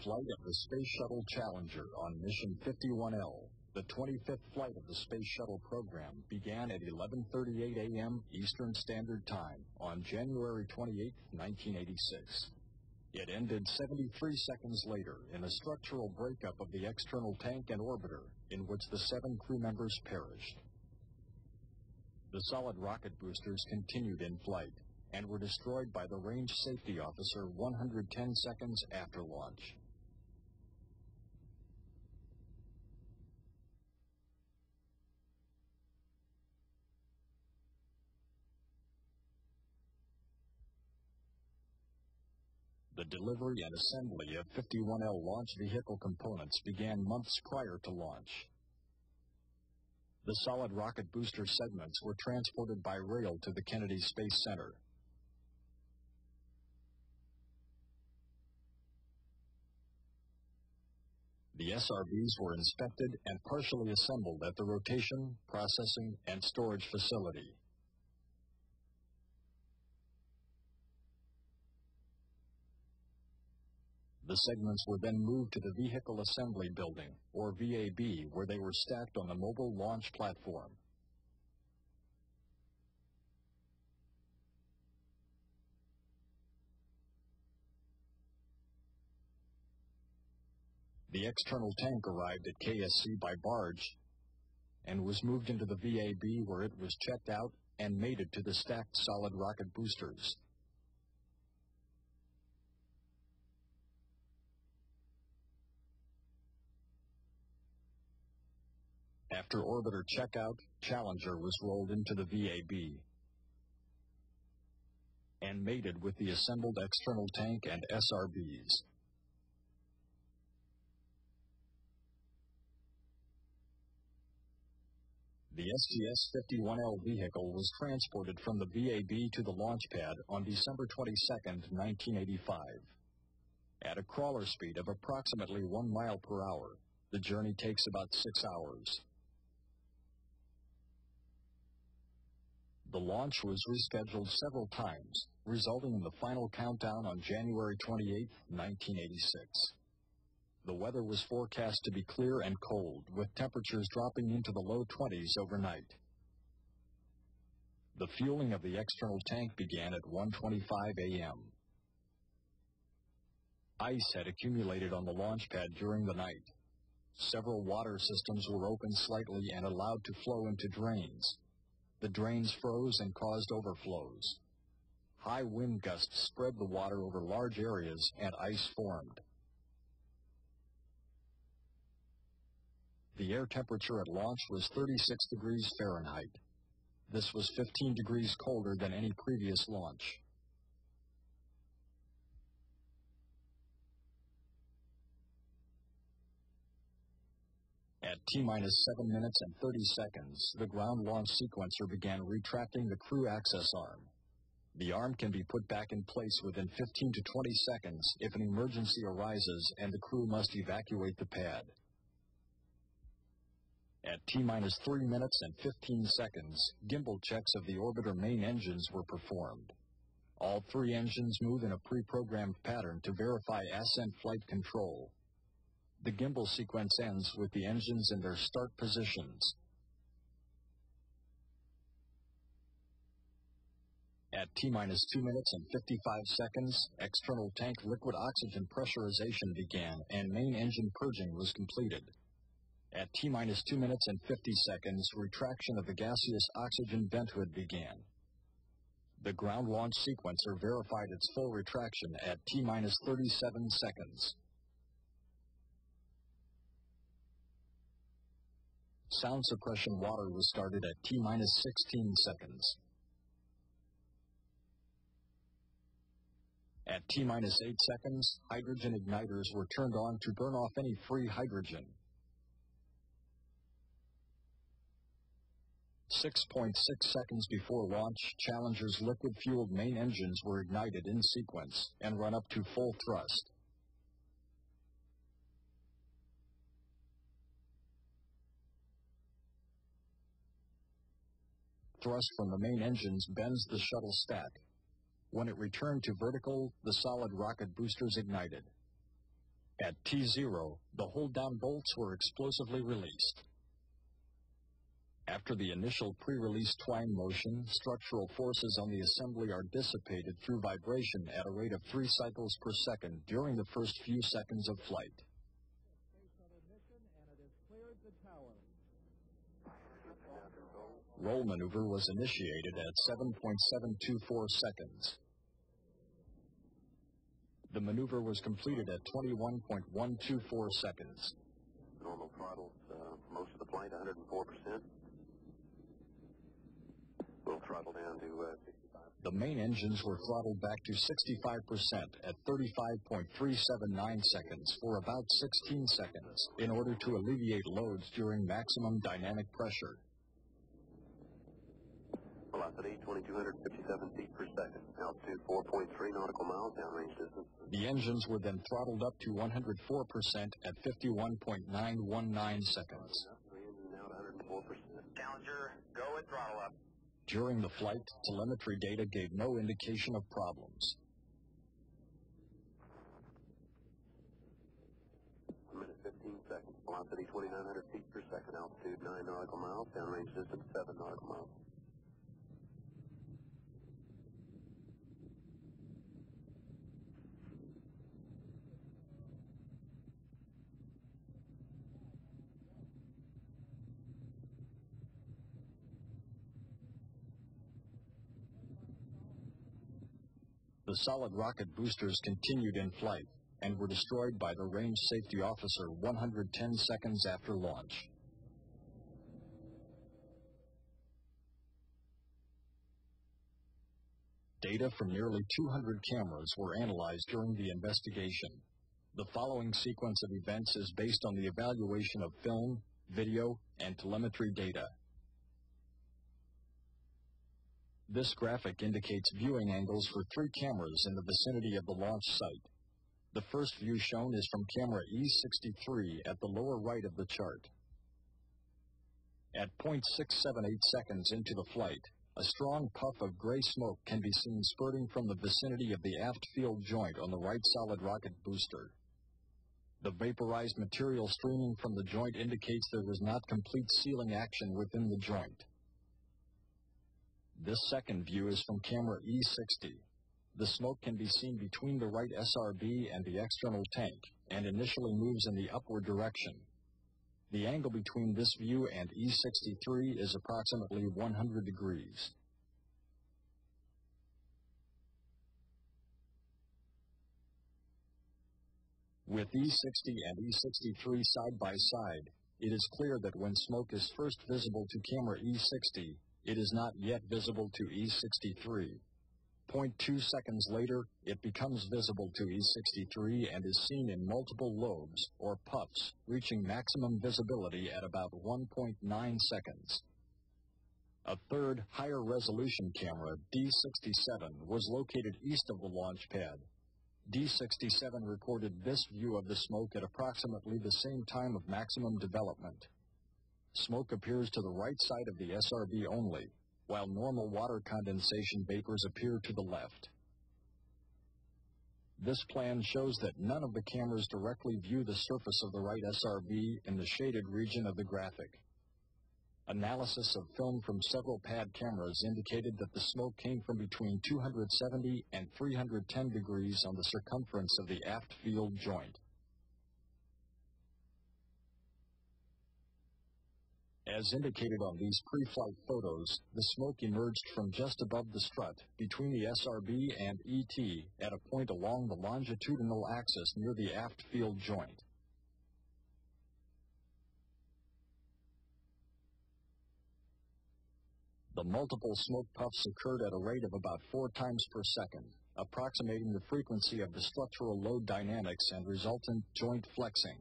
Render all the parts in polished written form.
flight of the Space Shuttle Challenger on Mission 51L. The 25th flight of the Space Shuttle program began at 11:38 a.m. Eastern Standard Time on January 28, 1986. It ended 73 seconds later in a structural breakup of the external tank and orbiter, in which the 7 crew members perished. The solid rocket boosters continued in flight and were destroyed by the range safety officer 110 seconds after launch. The delivery and assembly of 51L launch vehicle components began months prior to launch. The solid rocket booster segments were transported by rail to the Kennedy Space Center. The SRBs were inspected and partially assembled at the rotation, processing, and storage facility. The segments were then moved to the Vehicle Assembly Building, or VAB, where they were stacked on the mobile launch platform. The external tank arrived at KSC by barge and was moved into the VAB, where it was checked out and mated to the stacked solid rocket boosters. After orbiter checkout, Challenger was rolled into the VAB and mated with the assembled external tank and SRBs. The STS-51L vehicle was transported from the VAB to the launch pad on December 22, 1985. At a crawler speed of approximately 1 mile per hour, the journey takes about 6 hours. The launch was rescheduled several times, resulting in the final countdown on January 28, 1986. The weather was forecast to be clear and cold, with temperatures dropping into the low 20s overnight. The fueling of the external tank began at 1:25 a.m. Ice had accumulated on the launch pad during the night. Several water systems were opened slightly and allowed to flow into drains. The drains froze and caused overflows. High wind gusts spread the water over large areas and ice formed. The air temperature at launch was 36 degrees Fahrenheit. This was 15 degrees colder than any previous launch. At T-7 minutes and 30 seconds, the ground launch sequencer began retracting the crew access arm. The arm can be put back in place within 15 to 20 seconds if an emergency arises and the crew must evacuate the pad. At T-3 minutes and 15 seconds, gimbal checks of the orbiter main engines were performed. All 3 engines move in a pre-programmed pattern to verify ascent flight control. The gimbal sequence ends with the engines in their start positions. At T-2 minutes and 55 seconds, external tank liquid oxygen pressurization began and main engine purging was completed. At T-2 minutes and 50 seconds, retraction of the gaseous oxygen vent hood began. The ground launch sequencer verified its full retraction at T-37 seconds. Sound suppression water was started at T-16 seconds. At T-8 seconds, hydrogen igniters were turned on to burn off any free hydrogen. 6.6 seconds before launch, Challenger's liquid-fueled main engines were ignited in sequence and run up to full thrust. Thrust from the main engines bends the shuttle stack. When it returned to vertical, the solid rocket boosters ignited. At T0, the hold-down bolts were explosively released. After the initial pre-release twang motion, structural forces on the assembly are dissipated through vibration at a rate of 3 cycles per second during the first few seconds of flight. Roll maneuver was initiated at 7.724 seconds. The maneuver was completed at 21.124 seconds. Normal throttles, most of the flight, 104%. We'll throttle down to 65. The main engines were throttled back to 65% at 35.379 seconds for about 16 seconds in order to alleviate loads during maximum dynamic pressure. Velocity 2,257 feet per second. Altitude 4.3 nautical miles. Downrange distance. The engines were then throttled up to 104% at 51.919 seconds. Now at 104%. Challenger, go and throttle up. During the flight, telemetry data gave no indication of problems. A minute 15 seconds. Velocity 2,900 feet per second. Altitude 9 nautical miles. Downrange distance 7 nautical miles. The solid rocket boosters continued in flight and were destroyed by the range safety officer 110 seconds after launch. Data from nearly 200 cameras were analyzed during the investigation. The following sequence of events is based on the evaluation of film, video, and telemetry data. This graphic indicates viewing angles for 3 cameras in the vicinity of the launch site. The first view shown is from camera E63 at the lower right of the chart. At 0.678 seconds into the flight, a strong puff of gray smoke can be seen spurting from the vicinity of the aft field joint on the right solid rocket booster. The vaporized material streaming from the joint indicates there was not complete sealing action within the joint. This second view is from camera E60. The smoke can be seen between the right SRB and the external tank, and initially moves in the upward direction. The angle between this view and E63 is approximately 100 degrees. With E60 and E63 side by side, it is clear that when smoke is first visible to camera E60, it is not yet visible to E63. 0.2 seconds later, it becomes visible to E63 and is seen in multiple lobes, or puffs, reaching maximum visibility at about 1.9 seconds. A third, higher resolution camera, D67, was located east of the launch pad. D67 recorded this view of the smoke at approximately the same time of maximum development. Smoke appears to the right side of the SRB only, while normal water condensation vapors appear to the left. This plan shows that none of the cameras directly view the surface of the right SRB in the shaded region of the graphic. Analysis of film from several pad cameras indicated that the smoke came from between 270 and 310 degrees on the circumference of the aft field joint. As indicated on these pre-flight photos, the smoke emerged from just above the strut, between the SRB and ET, at a point along the longitudinal axis near the aft field joint. The multiple smoke puffs occurred at a rate of about 4 times per second, approximating the frequency of the structural load dynamics and resultant joint flexing.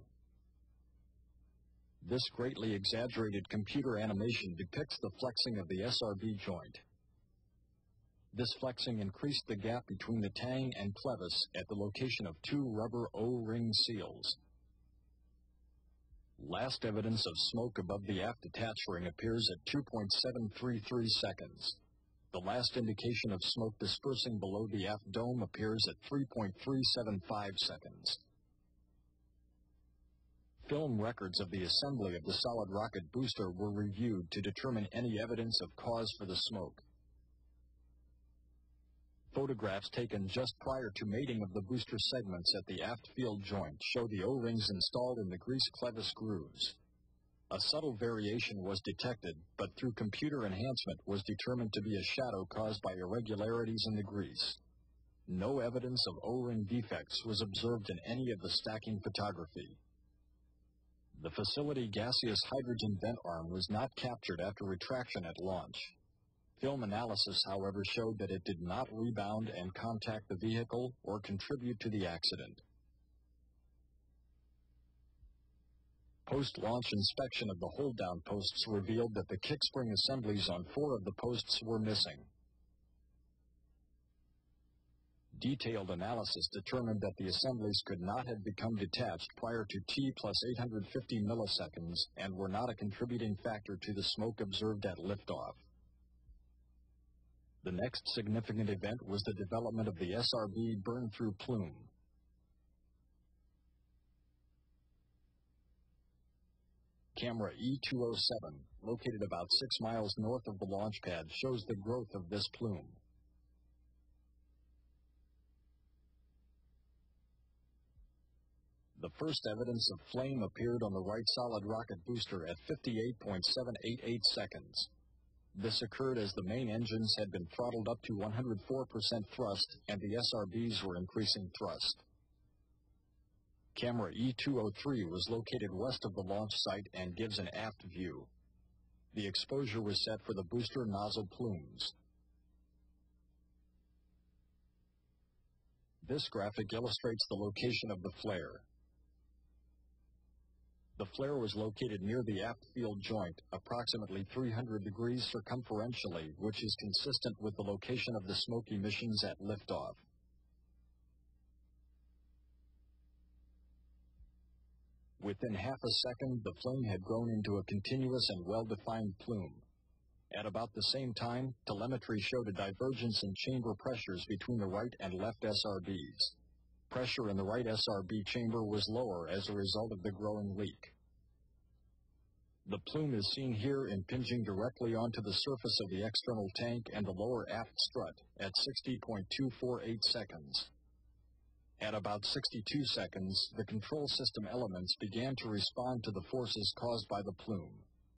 This greatly exaggerated computer animation depicts the flexing of the SRB joint. This flexing increased the gap between the tang and clevis at the location of 2 rubber O-ring seals. Last evidence of smoke above the aft attach ring appears at 2.733 seconds. The last indication of smoke dispersing below the aft dome appears at 3.375 seconds. Film records of the assembly of the solid rocket booster were reviewed to determine any evidence of cause for the smoke. Photographs taken just prior to mating of the booster segments at the aft field joint show the O-rings installed in the grease clevis grooves. A subtle variation was detected, but through computer enhancement was determined to be a shadow caused by irregularities in the grease. No evidence of O-ring defects was observed in any of the stacking photography. The facility gaseous hydrogen vent arm was not captured after retraction at launch. Film analysis, however, showed that it did not rebound and contact the vehicle or contribute to the accident. Post-launch inspection of the hold-down posts revealed that the kickspring assemblies on 4 of the posts were missing. Detailed analysis determined that the assemblies could not have become detached prior to T plus 850 milliseconds and were not a contributing factor to the smoke observed at liftoff. The next significant event was the development of the SRB burn-through plume. Camera E207, located about 6 miles north of the launch pad, shows the growth of this plume. The first evidence of flame appeared on the right solid rocket booster at 58.788 seconds. This occurred as the main engines had been throttled up to 104% thrust and the SRBs were increasing thrust. Camera E203 was located west of the launch site and gives an aft view. The exposure was set for the booster nozzle plumes. This graphic illustrates the location of the flare. The flare was located near the aft field joint, approximately 300 degrees circumferentially, which is consistent with the location of the smoke emissions at liftoff. Within half a second, the flame had grown into a continuous and well-defined plume. At about the same time, telemetry showed a divergence in chamber pressures between the right and left SRBs. Pressure in the right SRB chamber was lower as a result of the growing leak. The plume is seen here impinging directly onto the surface of the external tank and the lower aft strut at 60.248 seconds. At about 62 seconds, the control system elements began to respond to the forces caused by the plume.